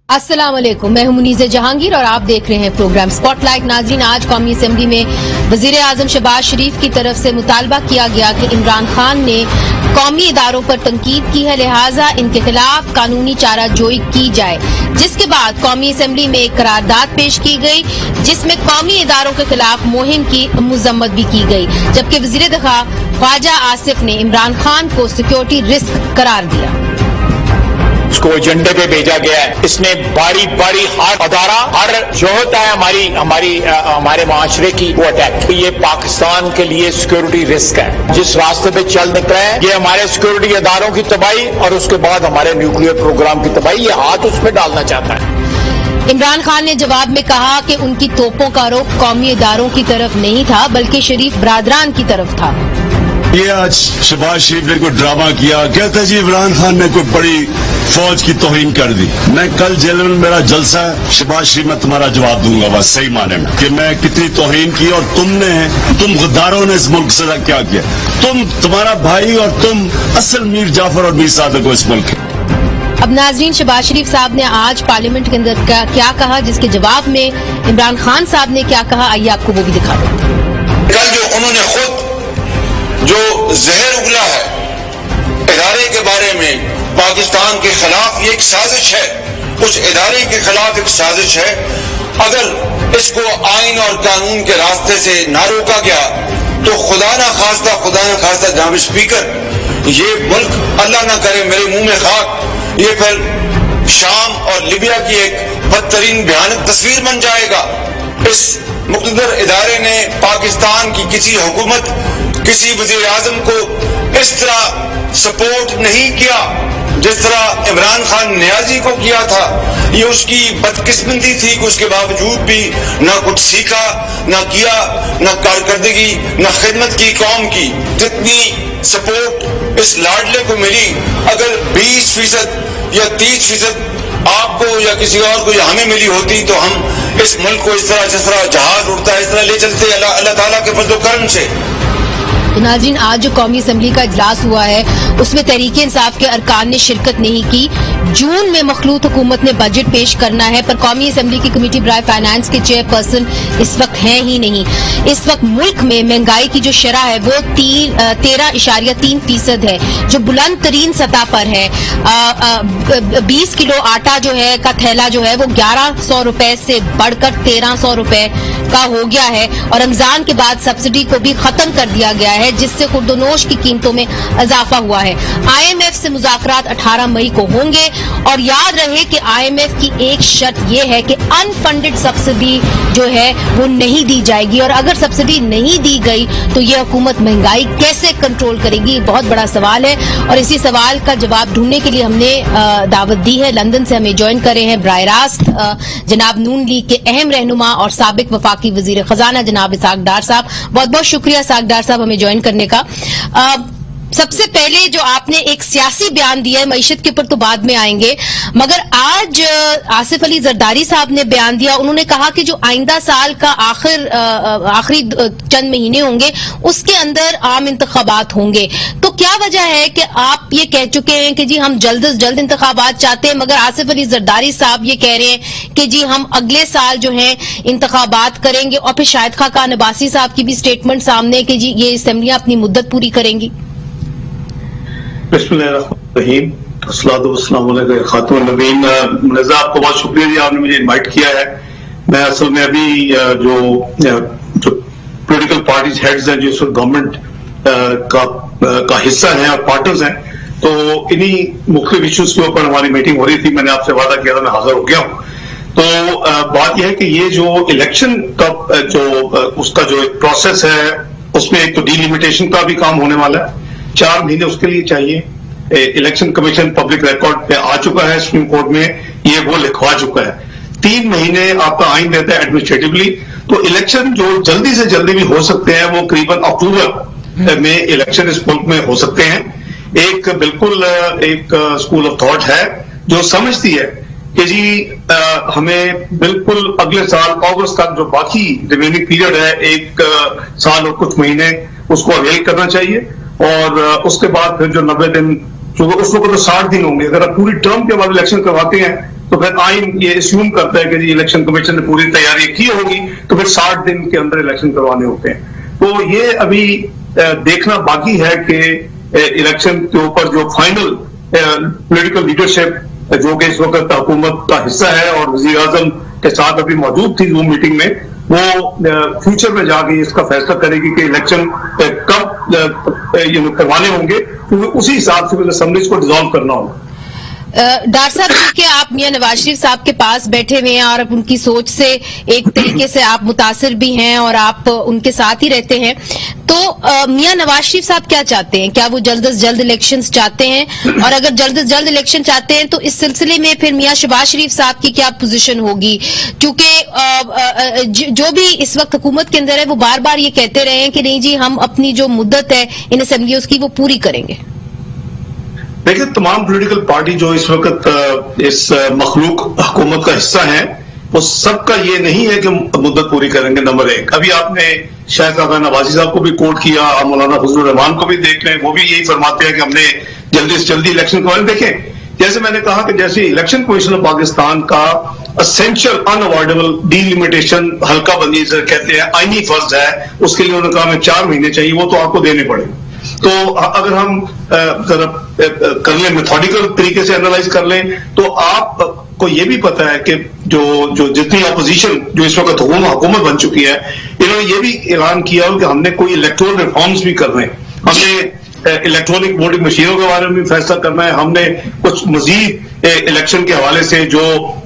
अस्सलाम वालेकुम, मैं हूं मुनीज़ जहांगीर और आप देख रहे हैं प्रोग्राम स्पॉटलाइट। नाज़रीन, आज कौमी असेंबली में वज़ीर आज़म शहबाज शरीफ की तरफ से मुतालबा किया गया कि इमरान खान ने कौमी इदारों पर तनकीद की है, लिहाजा इनके खिलाफ कानूनी चाराजोई की जाए। जिसके बाद कौमी असेंबली में एक करारदाद पेश की गई जिसमें कौमी इदारों के खिलाफ मुहिम की मजम्मत भी की गई, जबकि वज़ीर दफ़ा ख्वाजा आसिफ ने इमरान खान को सिक्योरिटी रिस्क करार दिया। उसको एजेंडे पे भेजा गया है। इसने बारी बारी हर अदारा, हर जो होता है हमारे माशरे की, वो अटैक। ये पाकिस्तान के लिए सिक्योरिटी रिस्क है। जिस रास्ते पे चल निकला है, ये हमारे सिक्योरिटी अदारों की तबाही और उसके बाद हमारे न्यूक्लियर प्रोग्राम की तबाही, ये हाथ उस पर डालना चाहता है। इमरान खान ने जवाब में कहा कि उनकी तोपों का रुख कौमी इदारों की तरफ नहीं था बल्कि शरीफ बरादरान की तरफ था। ये आज शहबाज शरीफ ने कोई ड्रामा किया, कहते जी इमरान खान ने कोई बड़ी फौज की तौहीन कर दी। मैं कल जेल में मेरा जलसा है, शहबाज शरीफ मैं तुम्हारा जवाब दूंगा बस सही माने में कि मैं कितनी तौहीन की और तुम गद्दारों ने इस मुल्क से क्या किया। तुम्हारा भाई और तुम असल मीर जाफर और मीर सादिक को इस मुल्क। अब नाजरीन, शहबाज शरीफ साहब ने आज पार्लियामेंट के अंदर क्या कहा, जिसके जवाब में इमरान खान साहब ने क्या कहा, आइए आपको वो भी दिखा दो। कल जो उन्होंने खुद जो जहर उगला है इदारे के बारे में, पाकिस्तान के खिलाफ ये एक साजिश है, उस इदारे के खिलाफ एक साजिश है। अगर इसको आइन और कानून के रास्ते से ना रोका गया तो खुदा ना खास्ता जनाब स्पीकर, ये मुल्क अल्लाह ना करे मेरे मुंह में खाक, ये फिर शाम और लिबिया की एक बदतरीन भयानक तस्वीर बन जाएगा। इस मुक़द्दर इदारे ने पाकिस्तान की किसी हुकूमत, किसी वज़ीर आज़म को इस तरह सपोर्ट नहीं किया जिस तरह इमरान खान नियाजी को किया था। ये उसकी बदकिस्मती थी कि उसके बावजूद भी ना कुछ सीखा, ना किया, ना कारकर्दगी, ना खिदमत की कौम की। जितनी सपोर्ट इस लाडले को मिली, अगर 20% या 30% आपको या किसी और को या हमें मिली होती तो हम इस मुल्क को इस तरह, जिस तरह जहाज उड़ता है, इस तरह ले चलते अल्लाह ताला के फज़ल करम से। तो नाज़रीन, आज जो कौमी असेंबली का इजलास हुआ है उसमें तहरीक इंसाफ के अरकान ने शिरकत नहीं की। जून में मखलूत हुकूमत ने बजट पेश करना है, पर कौमी असेंबली की कमेटी बराए फाइनेंस के चेयरपर्सन इस वक्त हैं ही नहीं। इस वक्त मुल्क में महंगाई की जो शरह है वो 13.3% है, जो बुलंद तरीन सतह पर है। 20 किलो आटा जो है का थैला जो है वो 1100 रुपए से बढ़कर 1300 रुपए का हो गया है, और रमजान के बाद सब्सिडी को भी खत्म कर दिया गया है, जिससे खुर्दोनोश की कीमतों में इजाफा हुआ है। IMF से मुज़ाकरात 18 मई को होंगे, और याद रहे कि IMF की एक शर्त यह है कि अनफंडेड सब्सिडी जो है वो नहीं दी जाएगी, और अगर सब्सिडी नहीं दी गई तो ये हुकूमत महंगाई कैसे कंट्रोल करेगी, बहुत बड़ा सवाल है। और इसी सवाल का जवाब ढूंढने के लिए हमने दावत दी है। लंदन से हमें ज्वाइन करे हैं बराह रास्त जनाब नून लीग के अहम रहनुमा और साबिक वफाकी वजीर खजाना जनाब इसाक डार साहब। बहुत बहुत शुक्रिया इसाक डार साहब हमें ज्वाइन करने का। सबसे पहले जो आपने एक सियासी बयान दिया है, मईशत के ऊपर तो बाद में आएंगे, मगर आज आसिफ अली जरदारी साहब ने बयान दिया। उन्होंने कहा कि जो आइंदा साल का आखिरी चंद महीने होंगे उसके अंदर आम इंतखाबात होंगे। तो क्या वजह है कि आप ये कह चुके हैं कि जी हम जल्द से जल्द इंतखाबात चाहते हैं, मगर आसिफ अली जरदारी साहब ये कह रहे हैं कि जी हम अगले साल जो है इंतखाबात करेंगे, और फिर शाहिद खान अब्बासी साहब की भी स्टेटमेंट सामने कि जी ये असेंबलियां अपनी मुद्दत पूरी करेंगी। बिस्मिल्लाहिर्रहमानिर्रहीम, खातून नबीन, मुनज़्ज़ा आपको बहुत शुक्रिया जी, आपने मुझे इनवाइट किया है। मैं असल में अभी जो पॉलिटिकल पार्टीज हेड्स हैं जो इस वक्त गवर्नमेंट का हिस्सा हैं और पार्टनर्स हैं, तो इन्हीं मुख्तलिफ इश्यूज के ऊपर हमारी मीटिंग हो रही थी। मैंने आपसे वादा किया था, मैं हाजिर हो गया हूँ। तो बात यह है कि ये जो इलेक्शन का उसका जो एक प्रोसेस है उसमें एक तो डिलिमिटेशन का भी काम होने वाला है। 4 महीने उसके लिए चाहिए। इलेक्शन कमीशन पब्लिक रिकॉर्ड पे आ चुका है, सुप्रीम कोर्ट में ये वो लिखवा चुका है। 3 महीने आपका आइन देता है एडमिनिस्ट्रेटिवली, तो इलेक्शन जो जल्दी से जल्दी भी हो सकते हैं, वो करीबन अक्टूबर में इलेक्शन इस मुल्क में हो सकते हैं। एक बिल्कुल एक स्कूल ऑफ थॉट है जो समझती है कि जी हमें बिल्कुल अगले साल अगस्त तक जो बाकी रिमेनिंग पीरियड है, 1 साल और कुछ महीने, उसको अवेल करना चाहिए, और उसके बाद फिर जो 90 दिन क्योंकि उस वक्त तो 60 दिन होंगे। अगर आप पूरी टर्म के बाद इलेक्शन करवाते हैं तो फिर आइन ये अस्यूम करता है कि जी इलेक्शन कमीशन ने पूरी तैयारी की होगी, तो फिर 60 दिन के अंदर इलेक्शन करवाने होते हैं। तो ये अभी देखना बाकी है कि इलेक्शन के ऊपर जो फाइनल पॉलिटिकल लीडरशिप जो कि इस वक्त हुकूमत का हिस्सा है और वजीर आजम के साथ अभी मौजूद थी जूम मीटिंग में, वो फ्यूचर में जाके इसका फैसला करेगी कि इलेक्शन कब करवाने होंगे, क्योंकि उसी हिसाब से असेंबलीज को डिसॉल्व करना होगा। डॉक्टर साहब, क्योंकि आप मियां नवाज शरीफ साहब के पास बैठे हुए हैं और अब उनकी सोच से एक तरीके से आप मुतासिर भी हैं और आप उनके साथ ही रहते हैं, तो मियां नवाज शरीफ साहब क्या चाहते हैं? क्या वो जल्द से जल्द इलेक्शंस चाहते हैं? और अगर जल्द से जल्द इलेक्शन चाहते हैं तो इस सिलसिले में फिर मियां शहबाज शरीफ साहब की क्या पोजीशन होगी? क्योंकि जो भी इस वक्त हुकूमत के अंदर है वो बार बार ये कहते रहे हैं कि नहीं जी, हम अपनी जो मुद्दत है इन असेंबलियों की वो पूरी करेंगे। देखिए, तमाम पॉलिटिकल पार्टी जो इस वक्त इस मखलूक हुकूमत का हिस्सा है, वो सबका ये नहीं है कि मुद्दत पूरी करेंगे। नंबर एक, अभी आपने शायद आगा नवाजी साहब को भी कोट किया, आप मौलाना फजलुर रहमान को भी देख लें, वो भी यही फरमाते हैं कि हमने जल्दी से जल्दी इलेक्शन करवाने। देखें, जैसे मैंने कहा कि जैसे इलेक्शन कमीशन ऑफ पाकिस्तान का असेंशियल अनअवॉइडेबल डीलिमिटेशन हल्का बंदी से कहते हैं आईनी फर्ज है, उसके लिए उन्होंने कहा हमें 4 महीने चाहिए, वो तो आपको देने पड़े। तो अगर हम कर लें, मेथोडिकल तरीके से एनालाइज कर लें, तो आपको ये भी पता है कि जो जितनी अपोजिशन जो इस वक्त हुकूमत बन चुकी है, इन्होंने ये भी ऐलान किया कि हमने कोई इलेक्टोरल रिफॉर्म्स भी करने हैं, हमने इलेक्ट्रॉनिक वोटिंग मशीनों के बारे में भी फैसला करना है, हमने कुछ मजीद इलेक्शन के हवाले से जो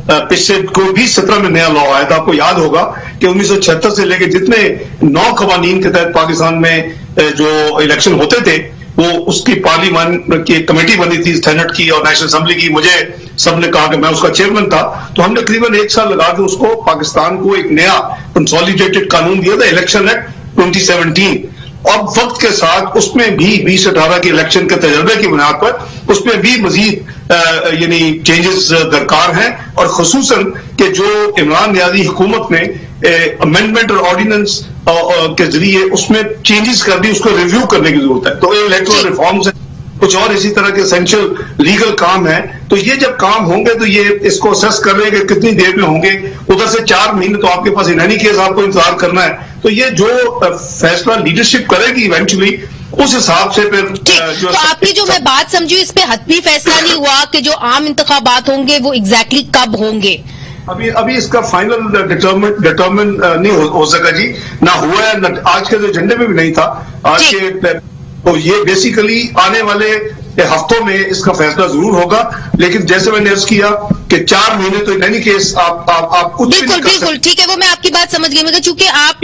पिछले कोई भी 17 में नया लॉ आया था, आपको याद होगा कि 1976 से लेकर जितने 9 कवानीन के तहत पाकिस्तान में जो इलेक्शन होते थे, वो उसकी पार्लियामेंट की कमेटी बनी थी, सेनेट की और नेशनल असेंबली की। मुझे सबने कहा कि मैं उसका चेयरमैन था, तो हमने करीबन 1 साल लगा के उसको पाकिस्तान को एक नया कंसोलिडेटेड कानून दिया था, इलेक्शन एक्ट 2017। अब वक्त के साथ उसमें भी 2018 के इलेक्शन के तजर्बे की बुनियाद पर उसमें भी मजीद यानी चेंजेस दरकार हैं, और खुसूसन कि जो इमरान नियाजी हुकूमत ने अमेंडमेंट और ऑर्डिनेंस के जरिए उसमें चेंजेस कर दी, उसको रिव्यू करने की जरूरत है। तो इलेक्टोरल रिफॉर्म्स है, कुछ और इसी तरह के एसेंशियल लीगल काम है, तो ये जब काम होंगे तो ये इसको असेस कर रहे हैं कि कितनी देर में होंगे। उधर से 4 महीने तो आपके पास इन एनी केस आपको इंतजार करना है, तो ये जो फैसला लीडरशिप करेगी इवेंचुअली, उस हिसाब से फिर जो तो आपकी जो मैं बात समझू, इस पे हतमी फैसला नहीं हुआ कि जो आम इंतखाबात होंगे वो एग्जैक्टली कब होंगे? अभी इसका फाइनल डिटर्मिन नहीं हो सका जी, ना हुआ है, ना आज के जो एजेंडे में भी नहीं था आज के। तो ये बेसिकली आने वाले हफ्तों में इसका फैसला जरूर होगा, लेकिन जैसे मैंने अर्ज किया कि 4 महीने तो इन एनी केस आप कुछ बिल्कुल बिल्कुल ठीक है, वो मैं आपकी बात समझ गई। मगर चूंकि आप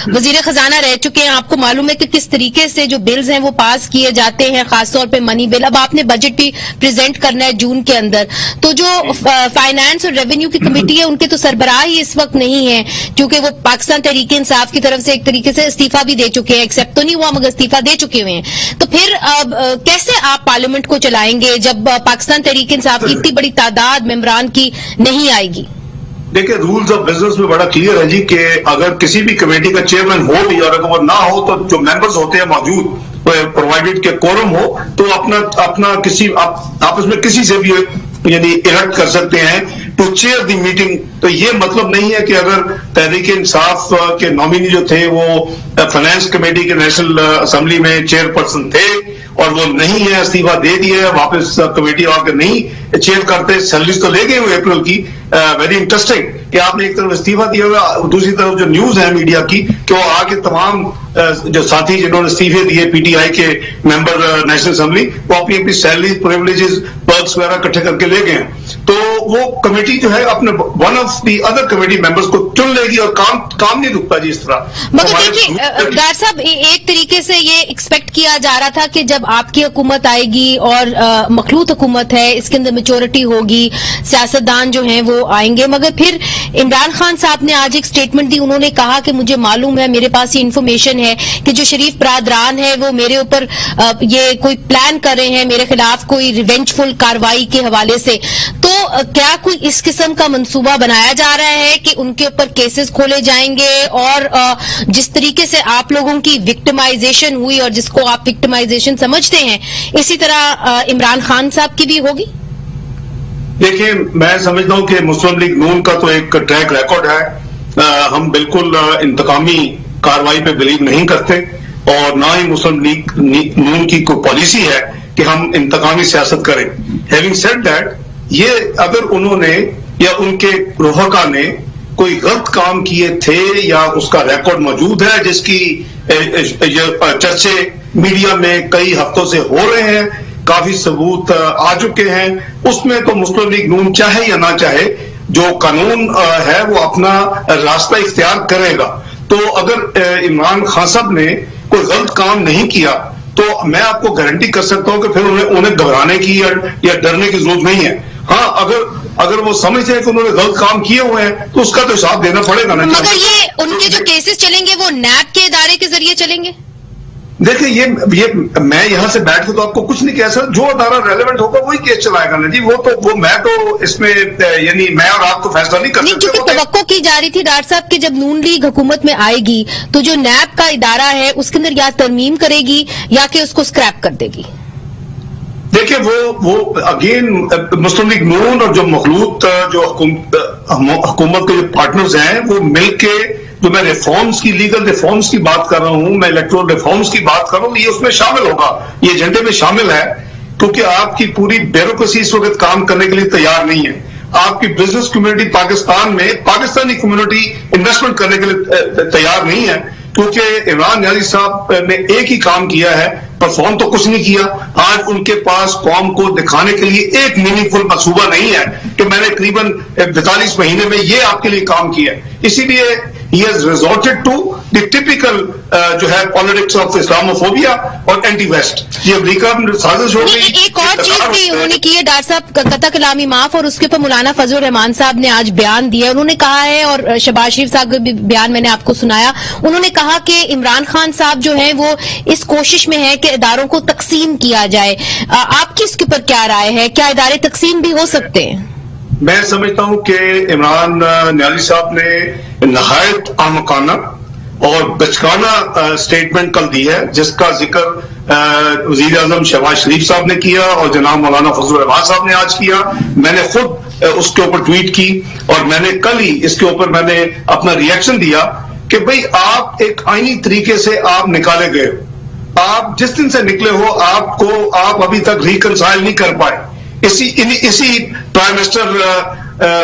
वजीर खजाना रह चुके हैं, आपको मालूम है कि किस तरीके से जो बिल्स हैं वो पास किए जाते हैं, खासतौर पे मनी बिल। अब आपने बजट भी प्रेजेंट करना है जून के अंदर, तो जो फाइनेंस और रेवेन्यू की कमेटी है उनके तो सरबराह ही इस वक्त नहीं है, क्योंकि वो पाकिस्तान तहरीक इंसाफ की तरफ से एक तरीके से इस्तीफा भी दे चुके हैं, एक्सेप्ट तो नहीं हुआ मगर इस्तीफा दे चुके हुए हैं। तो फिर कैसे आप पार्लियामेंट को चलाएंगे जब पाकिस्तान तहरीक इंसाफ की इतनी बड़ी तादाद मेंबरान की नहीं आएगी? देखिए, रूल्स ऑफ बिजनेस में बड़ा क्लियर है जी कि अगर किसी भी कमेटी का चेयरमैन हो भी और अगर वो ना हो तो जो मेंबर्स होते हैं मौजूद, प्रोवाइडेड के कोरम हो, तो अपना किसी आपस में किसी से भी यानी इलेक्ट कर सकते हैं टू चेयर द मीटिंग। तो ये मतलब नहीं है कि अगर तहरीक इंसाफ के नॉमिनी जो थे वो फाइनेंस कमेटी के नेशनल असेंबली में चेयरपर्सन थे और वो नहीं है, इस्तीफा दे दिया, वापस कमेटी आकर नहीं चेयर करते, सैलरीज तो ले गए हुए अप्रैल की। वेरी इंटरेस्टिंग कि आपने एक तरफ इस्तीफा दिया हुआ, दूसरी तरफ जो न्यूज है मीडिया की कि वो आके तमाम जो साथी जिन्होंने इस्तीफे दिए पीटीआई के मेंबर नेशनल असेंबली, वो अपनी अपनी सैलरी, प्रिविलेजेस, पर्क्स वगैरह इकट्ठे करके ले गए हैं। तो वो कमेटी जो है अपने one of the other committee members को चुन लेगी और काम नहीं रुकता जी इस तरह। मगर देखिए डॉक्टर साहब, एक तरीके से ये एक्सपेक्ट किया जा रहा था कि जब आपकी हुकूमत आएगी और मखलूत हुकूमत है, इसके अंदर मेच्योरिटी होगी, सियासतदान जो हैं वो आएंगे। मगर फिर इमरान खान साहब ने आज एक स्टेटमेंट दी, उन्होंने कहा कि मुझे मालूम है, मेरे पास ये इन्फॉर्मेशन है कि जो शरीफ बरादरान है वो मेरे ऊपर ये कोई प्लान कर रहे हैं, मेरे खिलाफ कोई रिवेंजफुल कार्रवाई के हवाले से। तो کیا کوئی اس قسم کا منصوبہ بنایا جا رہا ہے کہ ان کے اوپر کیسز کھولے جائیں گے اور جس طریقے سے آپ لوگوں کی وکٹمائزیشن ہوئی اور جس کو آپ وکٹمائزیشن سمجھتے ہیں اسی طرح عمران خان صاحب کی بھی ہوگی؟ دیکھیں، میں سمجھتا ہوں کہ مسلم لیگ نون کا تو ایک ٹریک ریکارڈ ہے. ہم بالکل انتقامی کاروائی پہ بلیو نہیں کرتے اور نہ ہی مسلم لیگ نون کی کوئی پالیسی ہے کہ ہم انتقامی سیاست کریں. ہیونگ سیڈ دیٹ، یہ اگر انہوں نے یا ان کے رفقا نے کوئی غلط کام کیے تھے یا اس کا ریکارڈ موجود ہے جس کی چرچے میڈیا میں کئی ہفتوں سے ہو رہے ہیں، کافی ثبوت آ چکے ہیں، اس میں تو مسلم لیگ نون چاہے یا نہ چاہے جو قانون ہے وہ اپنا راستہ اختیار کرے گا. تو اگر عمران خان صاحب نے کوئی غلط کام نہیں کیا تو میں آپ کو گارنٹی کر سکتا ہوں کہ پھر انہیں گھبرانے کی یا ڈرنے کی ضرورت نہیں ہے. ہاں، اگر وہ سمجھتے ہیں کہ انہوں نے غلط کام کیے ہوئے ہیں تو اس کا تو حساب دینا پڑے گا نا. مگر یہ ان کے جو کیسز چلیں گے وہ نیب کے ادارے کے ذریعے چلیں گے؟ دیکھیں، یہ میں یہاں سے بیٹھ کے تو آپ کو کچھ نہیں کہہ سکتا. جو ادارہ ریلیونٹ ہوگا وہی کیس چلائے گا نا جی. وہ میں تو اس میں یعنی میں اور آپ تو فیصلہ نہیں کر سکتے. کیونکہ توقع کی جا رہی تھی ڈاکٹر صاحب کہ جب نون لیگ حکومت میں آئے گی تو جو نیب کا ادارہ ہے اس کے اندر یا ترمیم کرے گی یا کہ اس کو اسکریپ کر دے گی. دیکھیں، وہ اگین مسلم لیگ نون اور جو مخلوط جو حکومت کے جو پارٹنرز ہیں وہ مل کے جو میں ریفارمز کی لیگل ریفارمز کی بات کر رہا ہوں، میں الیکٹورل ریفارمز کی بات کر رہا ہوں، یہ اس میں شامل ہوگا، یہ ایجنڈے میں شامل ہے. کیونکہ آپ کی پوری بیوروکریسی اس وقت کام کرنے کے لیے تیار نہیں ہے. آپ کی بزنس کمیونٹی پاکستان میں پاکستانی کمیونٹی انویسٹمنٹ کرنے کے لیے تیار نہیں ہے. کیونکہ عمران نیازی صاحب نے ایک ہی کام کیا ہے، پرفارم تو کچھ نہیں کیا. آج ان کے پاس قوم کو دکھانے کے لیے ایک میننگ فل منصوبہ نہیں ہے کہ میں نے قریباً 42 مہینے میں یہ آپ کے لیے کام کیا ہے. اسی لیے he has resorted to the typical جو ہے پالیٹکس آف اسلاموفوبیا اور اینٹی ویسٹ. یہ امریکہ میں سازش ہو گئی. ایک اور چیز بھی انہوں نے کی ہے ڈاکٹر صاحب، قطع کلامی معاف، اور اس کے اوپر مولانا فضل الرحمان صاحب نے آج بیان دیا. انہوں نے کہا ہے، اور شہباز شریف صاحب کا بھی بیان میں نے آپ کو سنایا، انہوں نے کہا کہ عمران خان صاحب جو ہیں وہ اس کوشش میں ہے کہ اداروں کو تقسیم کیا جائے. آپ کی اس کے اوپر کیا رائے ہے؟ کیا ادارے تقسیم بھی ہو سکتے ہیں؟ میں سمجھتا ہوں کہ عمران نیازی صاحب نے نہایت احمقانہ اور بچکانہ سٹیٹمنٹ کل دی ہے، جس کا ذکر وزیر اعظم شہباز شریف صاحب نے کیا اور جناب مولانا فضل الرحمان صاحب نے آج کیا. میں نے خود اس کے اوپر ٹویٹ کی اور میں نے کل ہی اس کے اوپر میں نے اپنا ریئیکشن دیا کہ بھئی آپ ایک آئینی طریقے سے آپ نکالے گئے ہو. آپ جس دن سے نکلے ہو آپ ابھی تک ریکنسائل نہیں کر پائے. اسی پرائم منسٹر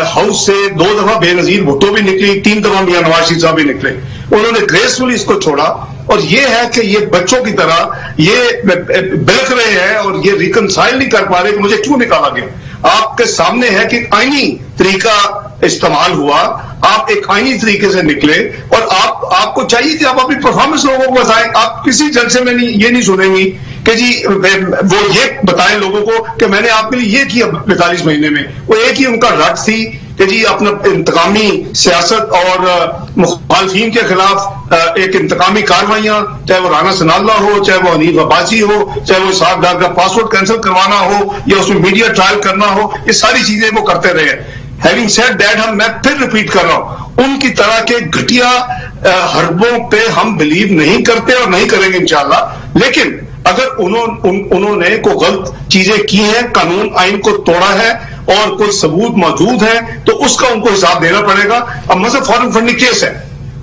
ہاؤس سے 2 دفعہ بے نظیر بھٹو بھی نکلی، 3 دفعہ میاں نواز شریف صاحب بھی نکلے. انہوں نے گریسفلی اس کو چھوڑا اور یہ ہے کہ یہ بچوں کی طرح یہ بلک رہے ہیں اور یہ ریکنسائل نہیں کر پا رہے کہ مجھے کیوں نکالا گیا. آپ کے سامنے ہے کہ آئینی طریقہ استعمال ہوا، آپ ایک آئینی طریقے سے نکلے اور آپ کو چاہیے کہ آپ اپنی پرفارمنس لوگوں کو بتائیں. آپ کسی جلسے میں یہ نہیں سنیں گی کہ جی وہ یہ بتائیں لوگوں کو کہ میں نے آپ کے لیے یہ کیا 45 مہینے میں. وہ ایک ہی ان کا رٹ تھی کہ جی اپنا انتقامی سیاست اور مخالفین کے خلاف ایک انتقامی کاروائیاں، چاہے وہ رانا ثناء اللہ ہو، چاہے وہ حنیف عباسی ہو، چاہے وہ اسحاق ڈار کا پاسپورٹ کینسل کروانا ہو یا اس میں میڈیا ٹرائل کرنا ہو، یہ ساری چیزیں وہ کرتے رہے. ہیونگ سیڈ دیٹ، میں پھر ریپیٹ کر رہا ہوں، ان کی طرح کے گھٹیا حربوں پہ ہم بلیو نہیں کرتے اور نہیں کریں گے انشاءاللہ. لیکن اگر انہوں نے کوئی غلط چیزیں کی ہیں، قانون آئین کو توڑا ہے اور کوئی ثبوت موجود ہے تو اس کا ان کو حساب دینا پڑے گا. اب مثلا فارن فنڈنگ کیس ہے،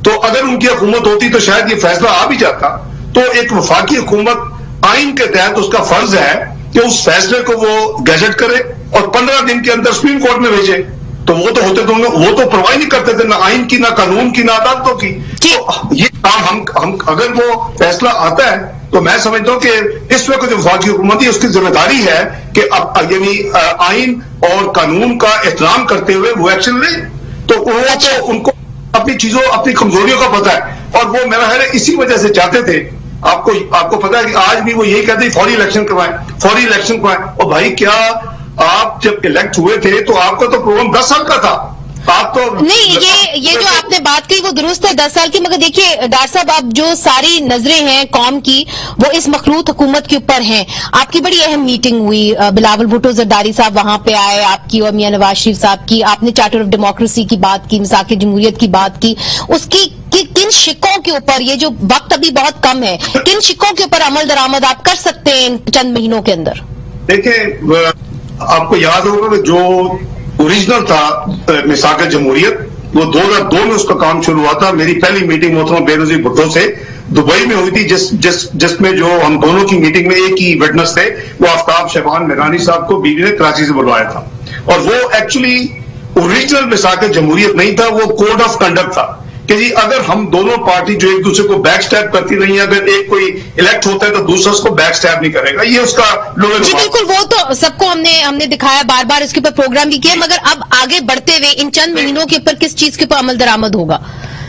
تو اگر ان کی حکومت ہوتی تو شاید یہ فیصلہ آ بھی جاتا. تو ایک وفاقی حکومت آئین کے تحت اس کا فرض ہے کہ اس فیصلے کو وہ گیزٹ کرے اور 15 دن کے اندر سپریم کورٹ میں بھیجے. تو وہ تو ہوتے تو وہ تو پرواہ نہیں کرتے تھے، نہ آئین کی، نہ قانون کی، نہ عدالتوں کی. تو یہ کام ہم اگر وہ فیصلہ آتا ہے تو میں سمجھتا ہوں کہ اس وقت جو وفاقی حکومت ہے اس کی ذمہ داری ہے کہ یعنی آئین اور قانون کا احترام کرتے ہوئے وہ ایکشن لیں. تو ان کو اپنی چیزوں، اپنی کمزوریوں کا پتہ ہے اور وہ میرا خیال ہے اسی وجہ سے چاہتے تھے. آپ کو پتا ہے کہ آج بھی وہ یہی کہتے ہیں فوری الیکشن کروائیں. اور بھائی کیا آپ جب الیکٹ ہوئے تھے تو آپ کا تو پروگرام 10 سال کا تھا آپ تو نہیں، یہ جو آپ نے بات کی وہ درست ہے 10 سال کی، مگر دیکھیے ڈاکٹر صاحب اب جو ساری نظریں ہیں قوم کی وہ اس مخلوط حکومت کے اوپر ہیں. آپ کی بڑی اہم میٹنگ ہوئی، بلاول بھٹو زرداری صاحب وہاں پہ آئے، آپ کی اور میاں نواز شریف صاحب کی، آپ نے چارٹر آف ڈیموکریسی کی بات کی، مساق جمہوریت کی بات کی. اس کی کن شقوں کے اوپر، یہ جو وقت ابھی بہت کم ہے، کن شقوں کے اوپر عمل درآمد آپ کر سکتے ہیں ان چند مہینوں کے اندر؟ دیکھیں، آپ کو یاد ہوگا کہ جو اوریجنل تھا مساق جمہوریت، وہ 2002 میں اس کا کام شروع ہوا تھا. میری پہلی میٹنگ محترم بے نظیر بھٹو سے دبئی میں ہوئی تھی، جس میں جو ہم دونوں کی میٹنگ میں ایک ہی وٹنس تھے، وہ آفتاب شہبان میرانی صاحب کو بیوی نے کراچی سے بلوایا تھا. اور وہ ایکچولی اوریجنل مساق جمہوریت نہیں تھا، وہ کوڈ آف کنڈکٹ تھا کہ جی اگر ہم دونوں پارٹی جو ایک دوسرے کو بیک سٹیپ کرتی رہی ہیں، اگر ایک کوئی الیکٹ ہوتا ہے تو دوسرا اس کو بیک سٹیپ نہیں کرے گا. یہ اس کا جی بالکل، وہ تو سب کو ہم نے دکھایا، بار بار اس کے اوپر پروگرام بھی کیا، مگر اب آگے بڑھتے ہوئے ان چند مہینوں کے اوپر کس چیز کے اوپر عمل درآمد ہوگا؟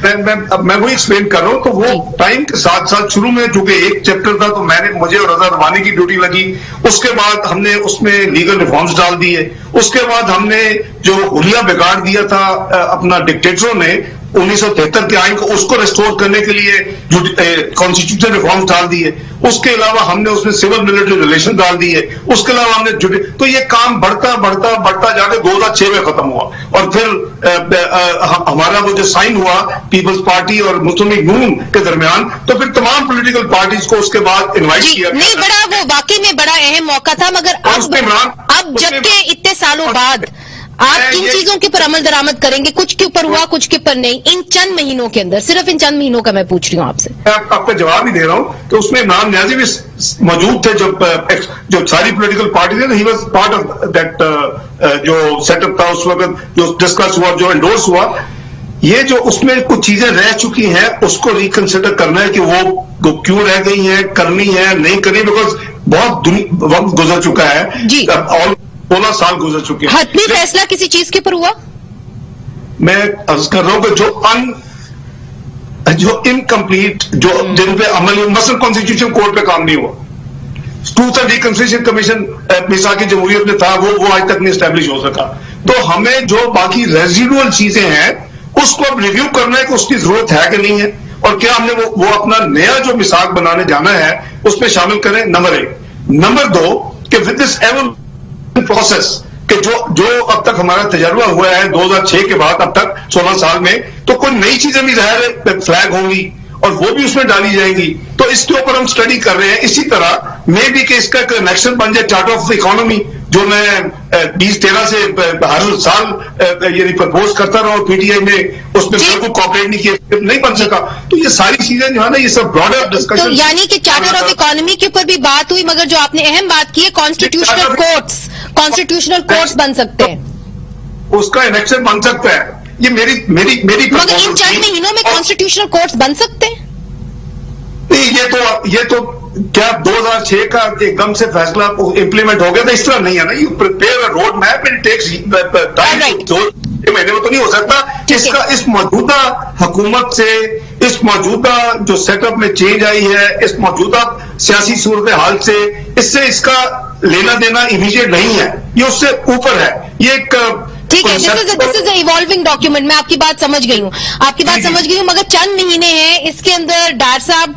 میں وہی ایکسپلین کر رہا ہوں. تو وہ ٹائم کے ساتھ ساتھ شروع میں چونکہ ایک چیپٹر تھا تو مجھے اور رضا روانی کی ڈیوٹی لگی. اس کے بعد ہم نے اس میں لیگل ریفارمز ڈال دیے. اس کے بعد ہم نے جو حلیہ بگاڑ دیا تھا اپنا ڈکٹیٹروں نے 1973 کے آئین کو، اس کو ریسٹور کرنے کے لیے کانسٹیٹیوشن ریفارم ڈال دیے. اس کے علاوہ ہم نے اس میں سول ملٹری ریلیشن ڈال دیے. اس کے علاوہ ہم نے تو یہ کام بڑھتا جا کے 2006 میں ختم ہوا. اور پھر ہمارا وہ جو سائن ہوا پیپلز پارٹی اور مسلم لیگ نون کے درمیان، تو پھر تمام پولیٹیکل پارٹیز کو اس کے بعد انوائٹ کیا گیا. نہیں، بڑا وہ واقعی میں بڑا اہم موقع تھا، مگر اب جبکہ اتنے سالوں بعد آپ کن چیزوں کے اوپر عمل درآمد کریں گے؟ کچھ کے اوپر ہوا، کچھ کے اوپر نہیں. ان چند مہینوں کے اندر، صرف ان چند مہینوں کا میں پوچھ رہی ہوں آپ سے. میں آپ کا جواب ہی دے رہا ہوں. تو اس میں عمران نیازی بھی موجود تھے جب ساری پولیٹیکل پارٹی تھے. He was part of that جو سیٹ اپ تھا اس وقت، جو ڈسکس ہوا، جو انڈورس ہوا. یہ جو اس میں کچھ چیزیں رہ چکی ہیں اس کو ریکنسیڈر کرنا ہے کہ وہ کیوں رہ گئی ہیں، کرنی ہے نہیں کرنی، بیکاز بہت وقت گزر چکا ہے. جی، اور 16 سال گزر چکے ہیں. حتمی فیصلہ کسی چیز کے اوپر ہوا؟ میں عرض کر رہا ہوں کہ جو انکمپلیٹ جو جن پہ عمل، مثلا کانسٹیٹیوشن کورٹ پہ کام نہیں ہوا، ٹروتھ اینڈ ریکنسیلیشن کمیشن مساق جمہوریت میں تھا، وہ آج تک نہیں اسٹیبلش ہو سکا. تو ہمیں جو باقی ریزیڈول چیزیں ہیں اس کو اب ریویو کرنا ہے کہ اس کی ضرورت ہے کہ نہیں ہے، اور کیا ہم نے وہ اپنا نیا جو مساق بنانے جانا ہے اس میں شامل کریں. نمبر 1. نمبر 2 کہ ود دس پروسیس کہ جو اب تک ہمارا تجربہ ہوا ہے 2006 کے بعد اب تک 16 سال میں، تو کوئی نئی چیزیں بھی ظاہر فلیگ ہوں گی اور وہ بھی اس میں ڈالی جائیں گی. تو اس کے اوپر ہم سٹڈی کر رہے ہیں. اسی طرح میں بھی کہ اس کا کنیکشن بن جائے چارٹر آف اکانومی، جو میں 2013 سے ہر سال یعنی پرپوز کرتا رہا ہوں. پی ٹی آئی نے اس میں بالکل کوآپریٹ نہیں کیا، نہیں بن سکا. تو یہ ساری چیزیں جو ہے نا، یہ سب براڈر ڈسکشن، یعنی کہ چارٹر آف اکانومی کے اوپر بھی بات ہوئی، مگر جو آپ نے اہم بات کی ہے کانسٹیٹیوشنل کورٹس بن سکتے ہیں، اس کا انیکشن بن سکتا ہے. یہ میری مگر ان چند مہینوں میں کانسٹیٹیوشنل کورٹس بن سکتے ہیں؟ نہیں، یہ تو کیا 2006 کا ایک دم سے فیصلہ امپلیمنٹ ہو گیا تھا؟ اس طرح نہیں ہے نا. You prepare a road map and takes time. 2 مہینے میں تو نہیں ہو سکتا. اس موجودہ حکومت سے، اس موجودہ جو سیٹ اپ میں چینج آئی ہے، اس موجودہ سیاسی صورتحال سے، اس کا لینا دینا امیڈیٹ نہیں ہے. یہ اس سے اوپر ہے. یہ ایک ٹھیک ہے، دس از اے ایوالونگ ڈاکیومنٹ. میں آپ کی بات سمجھ گئی ہوں، مگر چند مہینے ہیں اس کے اندر. ڈاکٹر صاحب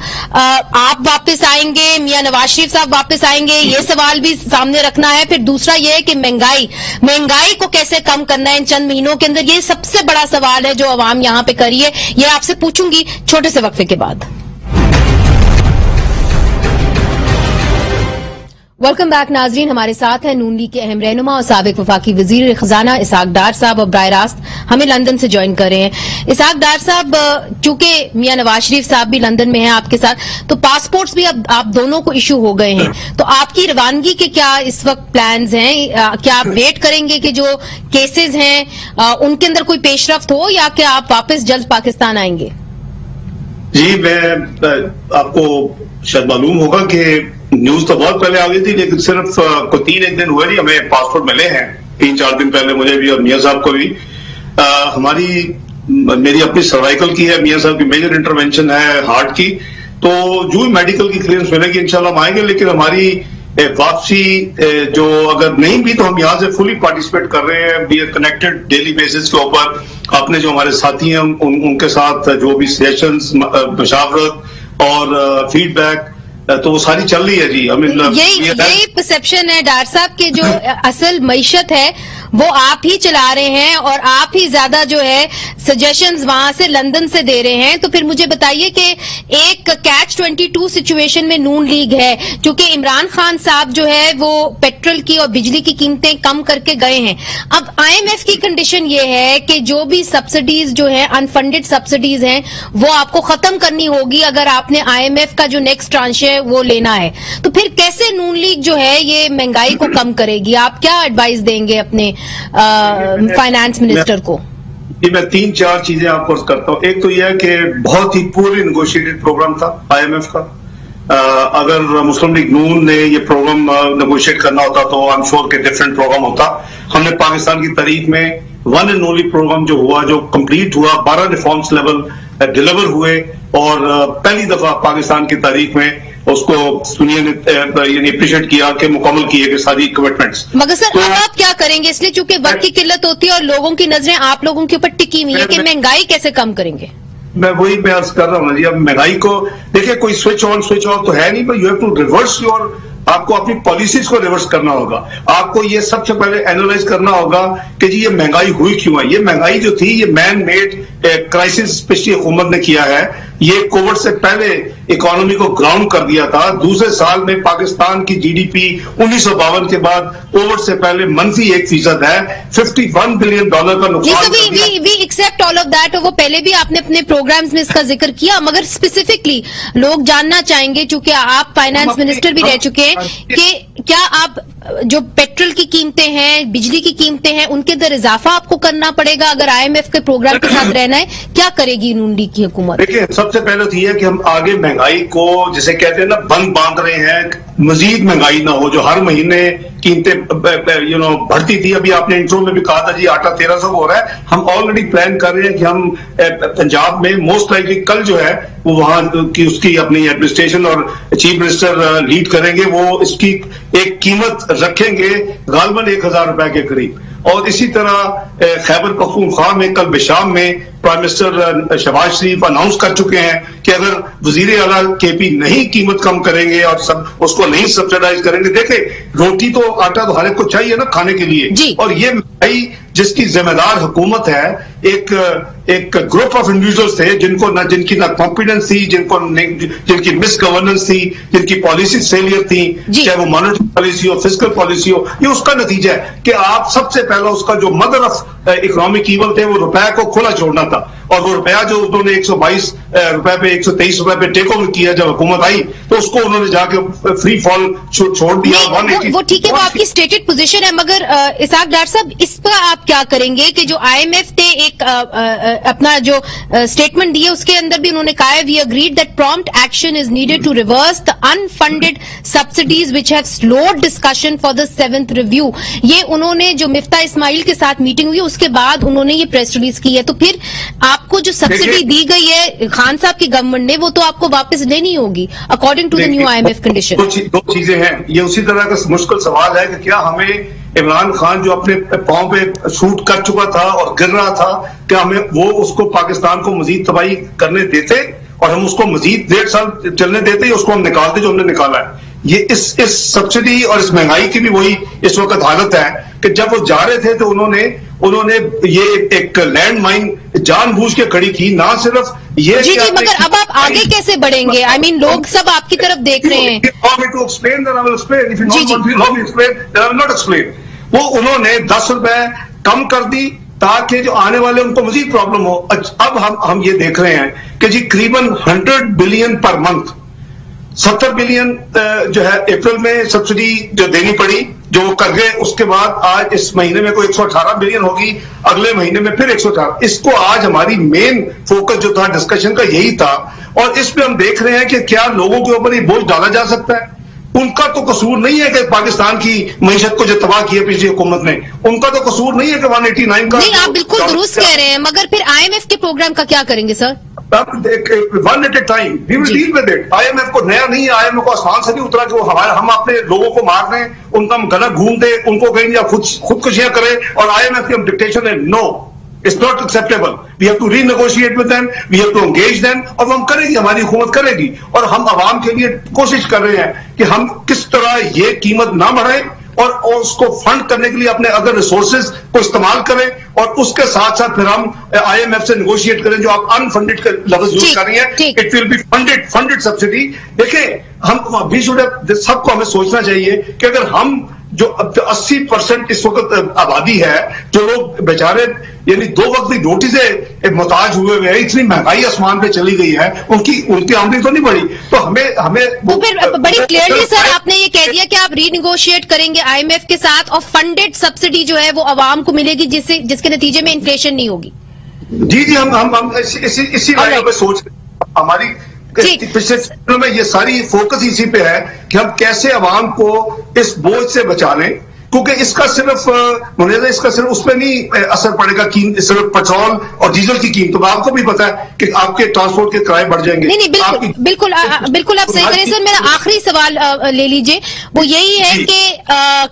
آپ واپس آئیں گے، میاں نواز شریف صاحب واپس آئیں گے، یہ سوال بھی سامنے رکھنا ہے. پھر دوسرا یہ ہے کہ مہنگائی کو کیسے کم کرنا ہے ان چند مہینوں کے اندر. یہ سب سے بڑا سوال ہے جو عوام یہاں پہ کری ہے. یہ آپ سے پوچھوں گی چھوٹے سے وقفے کے بعد. ویلکم بیک ناظرین. ہمارے ساتھ ہیں نون لیگ کے اہم رہنما اور سابق وفاقی وزیر خزانہ اسحاق ڈار صاحب، اور براہ راست ہمیں لندن سے جوائن کر رہے ہیں. اسحاق ڈار صاحب، چونکہ میاں نواز شریف صاحب بھی لندن میں ہیں آپ کے ساتھ، تو پاسپورٹس بھی اب آپ دونوں کو ایشو ہو گئے ہیں. تو آپ کی روانگی کے کیا اس وقت پلانز ہیں؟ کیا آپ ویٹ کریں گے کہ جو کیسز ہیں ان کے اندر کوئی پیش رفت ہو، یا کہ آپ واپس جلد پاکستان آئیں گے؟ جی، میں آپ کو شاید معلوم ہوگا کہ نیوز تو بہت پہلے آ گئی تھی، لیکن صرف کوئی 3 دن ہوئے نہیں ہمیں پاسپورٹ ملے ہیں. 3-4 دن پہلے مجھے بھی اور میاں صاحب کو بھی. میری اپنی سروائیکل کی ہے، میاں صاحب کی میجر انٹروینشن ہے ہارٹ کی. تو جو میڈیکل کی کلیئرنس ملے گی انشاءاللہ ہم آئیں گے. لیکن ہماری वापसी जो अगर नहीं भी तो हम यहाँ से फुली पार्टिसिपेट कर रहे हैं, we are connected daily basis के ऊपर अपने जो हमारे साथी हैं उनके साथ जो भी सेशंस, मशावरत और फीडबैक तो वो सारी चल रही है जी। यही परसेप्शन है डॉक्टर साहब कि जो असल मईशत है वो आप ही चला रहे हैं और आप ही ज्यादा जो है सजेशंस वहां से लंदन से दे रहे हैं। तो फिर मुझे बताइए कि एक कैच 22 सिचुएशन में नून लीग है, क्योंकि इमरान खान साहब जो है वो पेट्रोल की और बिजली की कीमतें कम करके गए हैं। अब IMF की कंडीशन ये है कि जो भी सब्सिडीज जो है अनफंडेड सब्सिडीज हैं वो आपको खत्म करनी होगी अगर आपने IMF का जो नेक्स्ट ट्रांश है वो लेना है। तो फिर कैसे नून लीग जो है ये महंगाई को कम करेगी? आप क्या एडवाइस देंगे अपने फाइनेंस मिनिस्टर को? जी मैं 3-4 चीजें आपको करता हूँ। एक तो यह है कि बहुत ही पूरी नेगोशिएटेड प्रोग्राम था IMF का। अगर मुस्लिम लीग नून ने ये प्रोग्राम नेगोशिएट करना होता तो आई एम श्योर के डिफरेंट प्रोग्राम होता। हमने पाकिस्तान की तारीख में वन एंड ओनली प्रोग्राम जो हुआ, जो कंप्लीट हुआ, 12 रिफॉर्म्स लेवल डिलीवर हुए और पहली दफा पाकिस्तान की तारीख में उसको दुनिया ने अप्रिशिएट किया कि मुकम्मल किए गए सारी कमिटमेंट्स। मगर सर अब आप क्या करेंगे? इसलिए चूंकि वक्त की किल्लत होती है और लोगों की नजरें आप लोगों के ऊपर टिकी हुई है कि महंगाई कैसे कम करेंगे। मैं वही मैं अर्ज कर रहा हूँ ना जी। अब महंगाई को देखिए, कोई स्विच ऑन तो है नहीं, पर you have to reverse your, आपको अपनी पॉलिसीज को रिवर्स करना होगा। आपको ये सबसे पहले एनालाइज करना होगा कि जी ये महंगाई हुई क्यों है। ये महंगाई जो थी ये मैन मेड क्राइसिस पिछली हुकूमत ने किया है। ये कोविड से पहले इकोनॉमी को ग्राउंड कर दिया था। दूसरे साल में पाकिस्तान की GDP 1952 के बाद कोविड से पहले -1% है। $51 बिलियन का नुकसान। We accept all of that. वो पहले भी आपने अपने प्रोग्राम्स में इसका जिक्र किया, मगर स्पेसिफिकली लोग जानना चाहेंगे, चूंकि आप फाइनेंस मिनिस्टर भी रह चुके हैं, कि क्या आप जो पेट्रोल की कीमतें हैं, बिजली की कीमतें हैं, उनके अंदर इजाफा आपको करना पड़ेगा अगर IMF के प्रोग्राम के साथ रहना है? क्या करेगी नून लीग की हुकूमत? देखिए, सबसे पहले तो ये है कि हम आगे महंगाई को, जिसे कहते हैं ना, बंद बांध रहे हैं, मजीद महंगाई ना हो। जो हर महीने कीमतें बढ़ती थी, अभी आपने इंट्रो में भी कहा था जी आटा 1300 हो रहा है। हम ऑलरेडी प्लान कर रहे हैं कि हम पंजाब में मोस्ट लाइकली कल जो है वो वहां की उसकी अपनी एडमिनिस्ट्रेशन और चीफ मिनिस्टर लीड करेंगे, वो इसकी एक कीमत रखेंगे गालबन 1000 रुपए के करीब। और इसी तरह खैबर पख्तूनख्वा में कल बिशाम में प्राइम मिनिस्टर शहबाज शरीफ अनाउंस कर चुके हैं कि अगर वजीर आला KP नहीं कीमत कम करेंगे और सब उसको नहीं सब्सिडाइज करेंगे। देखे, रोटी तो आटा तो हर एक को चाहिए ना खाने के लिए, और ये महंगाई जिसकी जिम्मेदार हुकूमत है, एक ग्रुप ऑफ इंडिविजुअल्स थे जिनकी ना कॉन्फिडेंस थी, जिनकी मिस गवर्नेंस थी, जिनकी पॉलिसी फेलियर थी, चाहे वो मॉनेटरी पॉलिसी हो, फिस्कल पॉलिसी हो। ये उसका नतीजा है कि आप सबसे पहला उसका जो मदर ऑफ इकोनॉमिक ईवल थे वो रुपया को खुला छोड़ना था। और वो रुपया जो उन्होंने 122 रुपए पे 123 रुपए पे टेक ओवर किया जब हुकूमत आई, तो उसको उन्होंने जाके फ्री फॉल छोड़ दिया। वो ठीक है, वो आपकी स्टेटेड पोजीशन है, मगर इसाक डार साहब, इस पर आप क्या करेंगे कि जो IMF ने एक अपना जो स्टेटमेंट दिया उसके अंदर भी उन्होंने कहा है, we agreed that prompt action is needed to reverse the unfunded subsidies which have slowed discussion for the 7th review. ये उन्होंने जो मिफ्ता इस्माइल के साथ मीटिंग हुई उसके बाद उन्होंने ये प्रेस रिलीज की है। तो फिर आपको जो सब्सिडी दी गई है खान साहब की गवर्नमेंट ने, वो तो आपको वापस लेनी होगी according to the new IMF condition. दो चीजें हैं। ये उसी तरह का मुश्किल सवाल है कि क्या हमें इमरान खान जो अपने पांव पे शूट कर चुका था और गिर रहा था, क्या हमें वो उसको पाकिस्तान को मजीद तबाही करने देते और हम उसको मजीद 1.5 साल चलने देते, या उसको हम निकालते जो हमने निकाला है? ये इस सब्सिडी और इस महंगाई की भी वही इस वक्त हालत है कि जब वो जा रहे थे तो उन्होंने ये एक लैंड माइन जानबूझ के खड़ी की। ना सिर्फ ये जी, मगर अब आप आगे कैसे बढ़ेंगे? I mean, लोग सब आपकी तरफ देख रहे हैं। वो उन्होंने 10 रुपए कम कर दी ताकि जो आने वाले उनको मजीद प्रॉब्लम हो। अब हम ये देख रहे हैं कि जी करीबन 100 बिलियन पर मंथ, 70 बिलियन जो है अप्रैल में सब्सिडी जो देनी पड़ी, जो वो कर गए। उसके बाद आज इस महीने में कोई 118 बिलियन होगी, अगले महीने में फिर 118। इसको आज हमारी मेन फोकस जो था डिस्कशन का यही था। और इस पे हम देख रहे हैं कि क्या लोगों के ऊपर ये बोझ डाला जा सकता है। उनका तो कसूर नहीं है कि पाकिस्तान की मईशत को जो तबाह किया पिछली हुकूमत ने, उनका तो कसूर नहीं है कि 189 का। नहीं, आप बिल्कुल दुरुस्त कह रहे हैं, मगर फिर IMF के प्रोग्राम का क्या करेंगे sir? One at a time we will deal with it. IMF को नया नहीं है, IMF को आसमान से नहीं उतरा कि वो हम अपने लोगों को मार दें, उनका हम गला घूम दें, उनको कहेंगे खुदकुशियां करें और IMF की हम डिक्टेशन है। No, it's not acceptable. We have to renegotiate with them. We have to engage them. और वो हम करेंगे, हमारी हुकूमत करेगी। और हम आवाम के लिए कोशिश कर रहे हैं कि हम किस तरह ये कीमत ना बढ़ाएं और उसको फंड करने के लिए अपने अदर रिसोर्सेज को इस्तेमाल करें, और उसके साथ साथ फिर हम IMF से नेगोशिएट करें। जो आप अनफंडेड का लफ्ज यूज कर रही हैं, it will be funded subsidy. देखिए, हम भी सबको हमें सोचना चाहिए कि अगर हम जो 80% इस वक्त आबादी है, जो लोग बेचारे यानी 2 वक्त की रोटी से मोहताज हुए हुए हैं, इतनी महंगाई आसमान पे चली गई है, उनकी आमदनी तो नहीं बढ़ी, तो हमें तो फिर बड़ी क्लियरली सर आपने ये कह दिया कि आप रीनिगोशिएट करेंगे IMF के साथ और फंडेड सब्सिडी जो है वो आवाम को मिलेगी, जिसके नतीजे में इन्फ्लेशन नहीं होगी। जी, हम इसी लाइन पे सोच रहे हैं। हमारी पिछले दिनों में ये सारी फोकस इसी पे है कि हम कैसे आवाम को इस बोझ से बचा लें, क्योंकि इसका सिर्फ उसमें नहीं असर पड़ेगा सिर्फ पेट्रोल और डीजल की कीमतों में। आपको भी पता है कि आपके ट्रांसपोर्ट के किराए बढ़ जाएंगे। नहीं, बिल्कुल आप सही करें सर। मेरा आखिरी सवाल ले लीजिए, वो यही है कि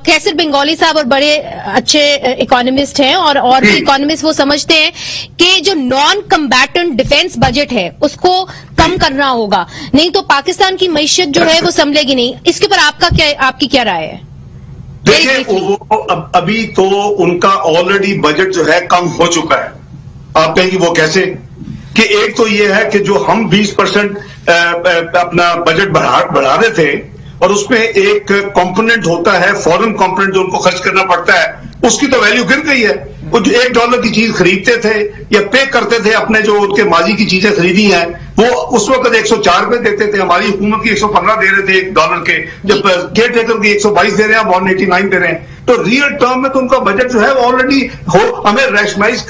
कैसर बंगाली साहब और बड़े अच्छे इकोनॉमिस्ट हैं और भी इकोनॉमिस्ट वो समझते हैं कि जो नॉन कम्बैटेंट डिफेंस बजट है उसको कम करना होगा, नहीं तो पाकिस्तान की मईशत जो है वो संभलेगी नहीं। इसके ऊपर आपकी क्या राय है? देखिए, अभी तो उनका ऑलरेडी बजट जो है कम हो चुका है। आप कहेंगे वो कैसे? कि एक तो ये है कि जो हम 20% अपना बजट बढ़ा रहे थे, और उसमें एक कंपोनेंट होता है फॉरेन कंपोनेंट जो उनको खर्च करना पड़ता है, उसकी तो वैल्यू गिर गई है। वो जो $1 की चीज खरीदते थे या पे करते थे अपने जो उनके माजी की चीजें खरीदी हैं, वो उस वक्त 104 रुपए देते थे। हमारी हुकूमत की 115 दे रहे थे $1 के, जब केयर टेकर की 122 दे रहे हैं, 189 दे रहे हैं। तो रियल टर्म में तो उनका बजट जो है वो ऑलरेडी हमें रैशनलाइज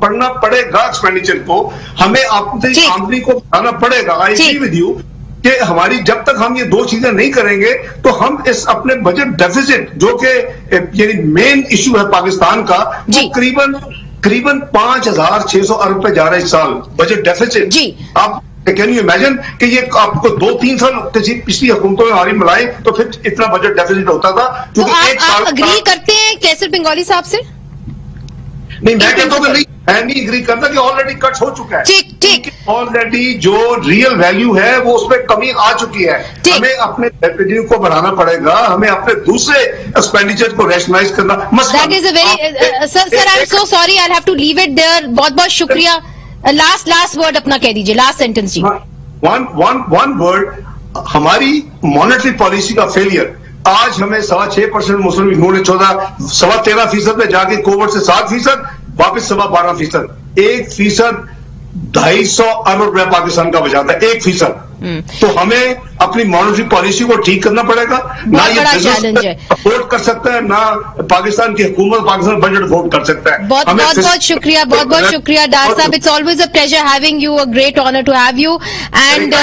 पड़ना पड़ेगा एक्सपेंडिचर को, हमें अपनी आमदनी को बढ़ाना पड़ेगा। आई एग्री विद यू कि हमारी जब तक हम ये 2 चीजें नहीं करेंगे तो हम इस अपने बजट डेफिसिट जो कि यानी मेन इशू है पाकिस्तान का, वो करीबन 5,600 अरब पे जा रहा है इस साल बजट डेफिसिट। आप कैन यू इमेजिन कि ये आपको 2-3 साल पिछली हुकूमतों में हमारी मिलाए तो फिर इतना बजट डेफिसिट होता था। तो आप अग्री करते हैं कैसर बंगाली साहब से? नहीं, मैं कहता हूँ कि मैं नहीं एग्री करता कि ऑलरेडी कट हो चुका है। ठीक, ऑलरेडी जो रियल वैल्यू है वो उसमें कमी आ चुकी है। हमें अपने रेवेन्यू को बढ़ाना पड़ेगा, हमें अपने दूसरे एक्सपेंडिचर को रैशनलाइज करना। That is a very sir I am so sorry, I have to leave it there. बहुत बहुत शुक्रिया। लास्ट वर्ड अपना कह दीजिए, last sentence ji. One word, हमारी मॉनेटरी पॉलिसी का फेलियर। आज हमें 6.25% मुस्लिम इन्होंने 13.5% में जाके कोविड से 7%, वापस 12.5%, 1% 250 अरब रुपया पाकिस्तान का बचाता है, 1%। तो हमें अपनी मॉनेटरी पॉलिसी को ठीक करना पड़ेगा। ना ये बिजनेस अफोर्ड कर सकता है, ना पाकिस्तान की हुकूमत पाकिस्तान बजट अफोर्ड कर सकता है। बहुत शुक्रिया, बहुत शुक्रिया डार साहब। It's always a pleasure having you, a great honour to have you. And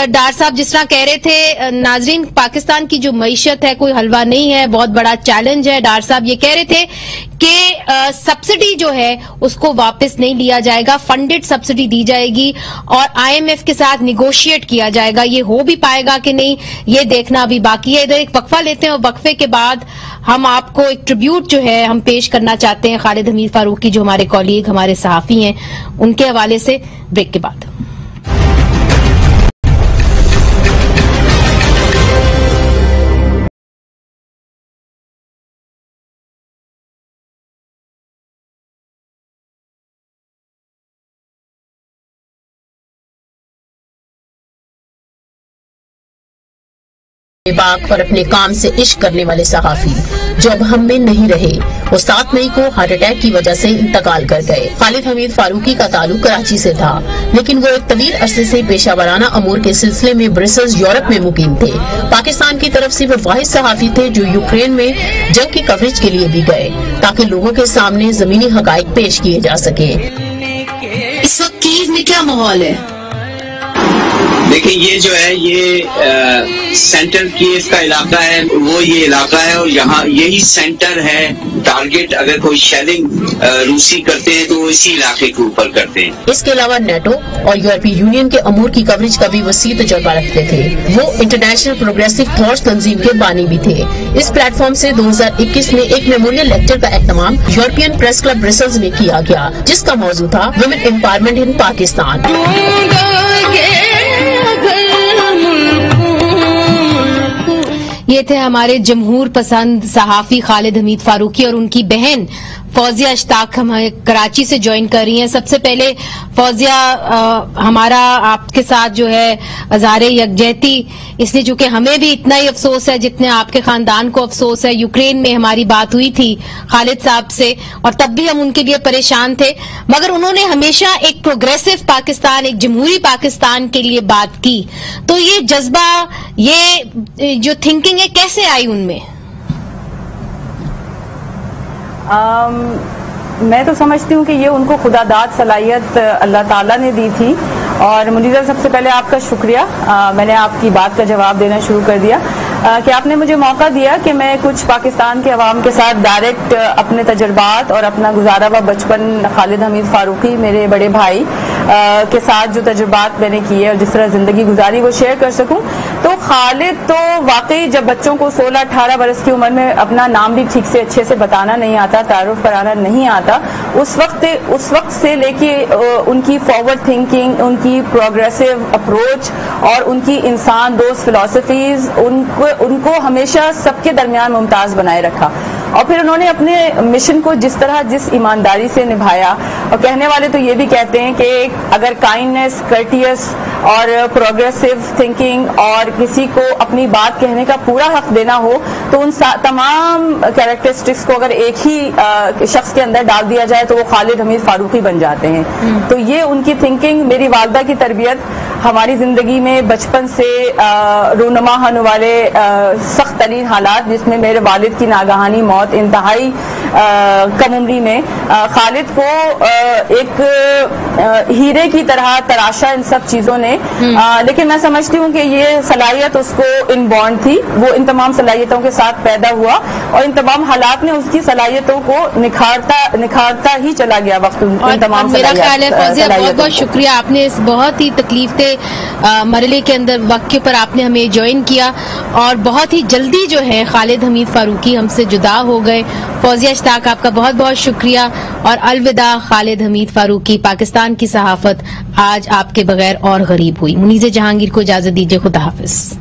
Dar साहब जिस तरह कह रहे थे, नाजरीन, पाकिस्तान की जो मईशत है कोई हलवा नहीं है, बहुत बड़ा चैलेंज है। डार साहब ये कह रहे थे कि सब्सिडी जो है उसको वापस नहीं लिया जाएगा, फंडेड सब्सिडी दी जाएगी और IMF के साथ निगोशिएट किया जाएगा। ये हो भी पाएगा कि नहीं, ये देखना अभी बाकी है। इधर एक वक्फा लेते हैं और वक्फे के बाद हम आपको एक ट्रिब्यूट जो है हम पेश करना चाहते हैं खालिद हमीद फारूकी, जो हमारे कॉलीग, हमारे सहाफी हैं, उनके हवाले से, ब्रेक के बाद। बेबाक और अपने काम से इश्क करने वाले सहाफी जो अब हम में नहीं रहे, वो 7 मई को हार्ट अटैक की वजह से इंतकाल कर गए। खालिद हमीद फारूकी का ताल्लुक कराची से था, लेकिन वो एक तवील अरसे से पेशावराना अमूर के सिलसिले में ब्रसेल्स यूरोप में मुकीम थे। पाकिस्तान की तरफ से वो वाहिद सहाफी थे जो यूक्रेन में जंग की कवरेज के लिए भी गए, ताकि लोगों के सामने जमीनी हकाइक पेश किए जा सके। इस वक्त कीव में क्या माहौल है? دیکھیں یہ جو ہے یہ سینٹر کی اس کا علاقہ ہے، وہ یہ علاقہ ہے اور یہاں یہی سینٹر ہے ٹارگٹ. اگر کوئی شیلنگ روسی کرتے ہیں تو وہ اسی علاقے کے اوپر کرتے ہیں. اس کے علاوہ نیٹو اور یورپی یونین کے امور کی کوریج کا بھی وسیع تجربہ رکھتے تھے. وہ انٹرنیشنل پروگریسو تھاٹس تنظیم کے بانی بھی تھے. اس پلیٹ فارم سے 2021 میں ایک میموریل لیکچر کا اہتمام یورپین پریس کلب برسلز میں کیا گیا، جس کا موضوع تھا ویمن امپاورمنٹ ان پاکستان. یہ تھے ہمارے جمہور پسند صحافی خالد حمید فاروقی اور ان کی بہن فوزیہ اشتاق ہمیں کراچی سے جوائن کر رہی ہیں. سب سے پہلے فوزیہ، ہمارا آپ کے ساتھ جو ہے اظہار یکجہتی اس لیے چونکہ ہمیں بھی اتنا ہی افسوس ہے جتنے آپ کے خاندان کو افسوس ہے. یوکرین میں ہماری بات ہوئی تھی خالد صاحب سے اور تب بھی ہم ان کے لیے پریشان تھے، مگر انہوں نے ہمیشہ ایک پروگریسو پاکستان، ایک جمہوری پاکستان کے لیے بات کی. تو یہ جذبہ، یہ جو تھنکنگ ہے، کیسے آئی ان میں؟ میں تو سمجھتی ہوں کہ یہ ان کو خدا داد صلاحیت اللہ تعالیٰ نے دی تھی. اور منیزہ، سب سے پہلے آپ کا شکریہ. میں نے آپ کی بات کا جواب دینا شروع کر دیا کہ آپ نے مجھے موقع دیا کہ میں کچھ پاکستان کے عوام کے ساتھ ڈائریکٹ اپنے تجربات اور اپنا گزارا ہوا بچپن خالد حمید فاروقی میرے بڑے بھائی کے ساتھ جو تجربات میں نے کیے اور جس طرح زندگی گزاری وہ شیئر کر سکوں. تو خالد تو واقعی جب بچوں کو 16-18 برس کی عمر میں اپنا نام بھی ٹھیک سے اچھے سے بتانا نہیں آتا، تعارف کرانا نہیں آتا، اس وقت سے لے کے ان کی فارورڈ تھنکنگ، ان کی پروگریسو اپروچ اور ان کی انسان دوست فلسفیز ان کو ہمیشہ سب کے درمیان ممتاز بنائے رکھا. اور پھر انہوں نے اپنے مشن کو جس ایمانداری سے نبھایا. اور کہنے والے تو یہ بھی کہتے ہیں کہ اگر کائنڈنس، کرٹیس اور پروگریسو تھنکنگ اور کسی کو اپنی بات کہنے کا پورا حق دینا ہو تو ان تمام کیریکٹرسٹکس کو اگر ایک ہی شخص کے اندر ڈال دیا جائے تو وہ خالد حمید فاروقی بن جاتے ہیں. تو یہ ان کی تھنکنگ، میری والدہ کی تربیت ہماری زندگی میں بچپن سے رونما ہونے والے سخت ترین حالات، جس میں میرے والد کی ناگہانی موت انتہائی کم عمری میں، خالد کو ایک ہیرے کی طرح تراشا ان سب چیزوں نے. لیکن میں سمجھتی ہوں کہ یہ صلاحیت اس کو ان بورن تھی. وہ ان تمام صلاحیتوں کے ساتھ پیدا ہوا اور ان تمام حالات نے اس کی صلاحیتوں کو نکھارتا ہی چلا گیا وقت. ان تمام میرا خیال ہے فوزیہ، بہت بہت شکریہ، آپ نے اس بہت ہی تکلیف دہ مرحلے کے اندر وقت کے پر آپ نے ہمیں جوائن کیا اور بہت ہی جلدی جو ہے خالد حمید فاروقی ہم سے جدا ہو گئے. فوزیہ اشتاق، آپ کا بہت بہت شکریہ اور الوداع خالد حمید فاروقی. پاکستان کی صحافت آج آپ کے بغیر اور غریب ہوئی. منیزہ جہانگیر کو اجازت دیجیے، خدا حافظ.